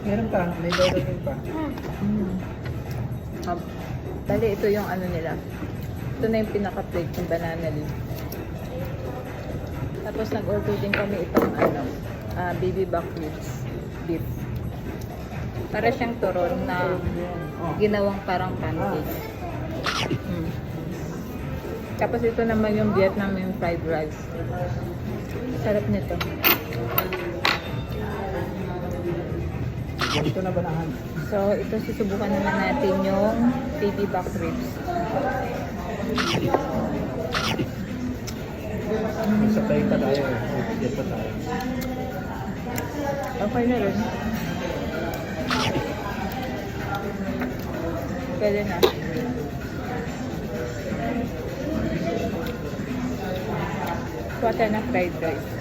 Meron pa, may dadating pa. Mm. Bali, ito yung ano nila. Ito na yung pinaka-plate ng banana leaf. Tapos nag-order din kami itong ano, baby back ribs. Beef. Para siyang turon na ginawang parang pancake. Mm. Tapos ito naman yung Vietnamese fried rice. Sarap nito. Ito na banahan. So, ito susubukan naman natin yung baby back ribs. May sabay pa tayo. Bigyan pa tayo. Okay na rin. Pwede na. Kuha tayo ng fried rice.